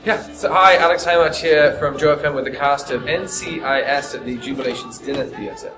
Yeah, so hi, Alex Hymatch here from Joe FM with the cast of NCIS at the Jubilations Dinner Theatre.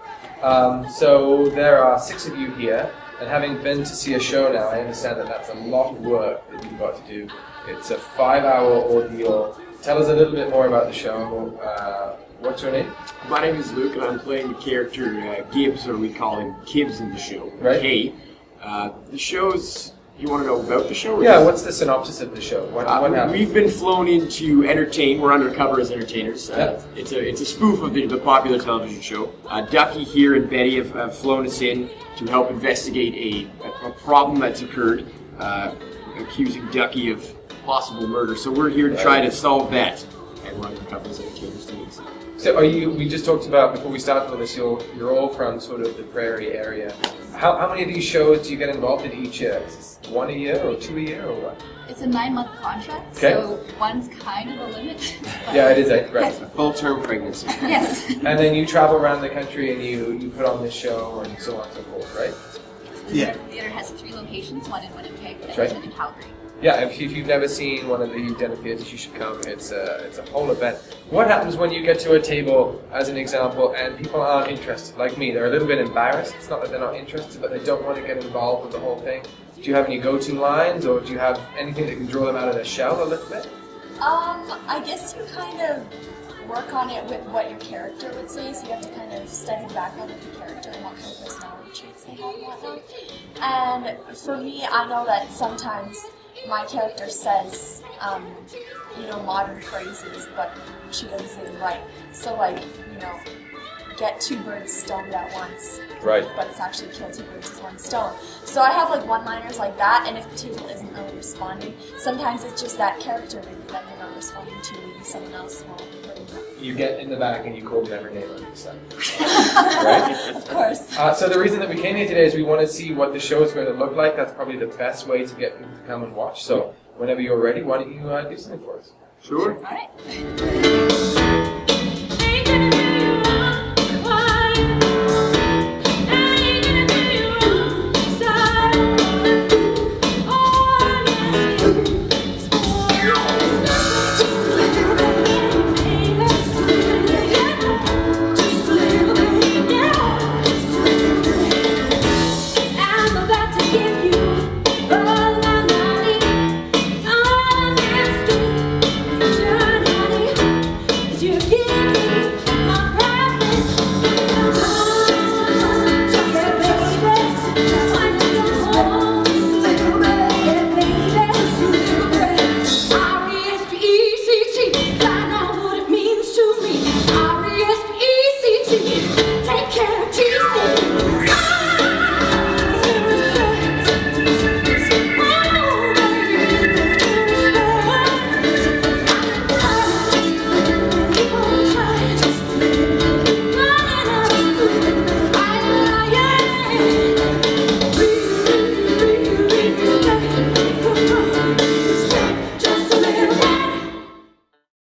So there are 6 of you here, and having been to see a show now, I understand that that's a lot of work that you've got to do. It's a 5-hour ordeal. Tell us a little bit more about the show. What's your name? My name is Luke, and I'm playing the character Gibbs, or we call him Kibbs in the show. Right. K. The show's... You want to know about the show? Yeah, what's the synopsis of the show? What happened? We've been flown in to entertain. We're undercover as entertainers. It's a spoof of the popular television show. Ducky here and Betty have flown us in to help investigate a problem that's occurred, accusing Ducky of possible murder. So we're here to try to solve that. And we're undercover as entertainers too. So we just talked about, before we started with this, you're all from sort of the prairie area. How many of these shows do you get involved in each year? Is it 1 a year or 2 a year or what? It's a 9-month contract, okay. So one's kind of a limit. Yeah, it is, right. It's a full-term pregnancy. Yes. And then you travel around the country and you put on this show and so on and so forth, right? The theater has 3 locations, one in Winnipeg and one in Calgary. Yeah, if you've never seen one of the dinner theatres, you should come. It's a whole event. What happens when you get to a table, as an example, and people aren't interested? Like me, they're a little bit embarrassed. It's not that they're not interested, but they don't want to get involved with the whole thing. Do you have any go-to lines, or do you have anything that can draw them out of their shell a little bit? I guess you kind of work on it with what your character would say, so you have to kind of study the background of the character and what kind of personality traits they have and whatnot. And for me, I know that sometimes my character says, modern phrases, but she doesn't say them right. So, get 2 birds stoned at once. Right. But it's actually kill 2 birds with 1 stone. So I have one-liners like that, and if the table isn't really responding, sometimes it's just that character maybe that you're not responding to, maybe someone else will. You get in the back and you call them every name on your side. Right? Of course. So the reason that we came here today is we want to see what the show is going to look like. That's probably the best way to get people to come and watch. So whenever you're ready, why don't you do something for us? Sure. All right.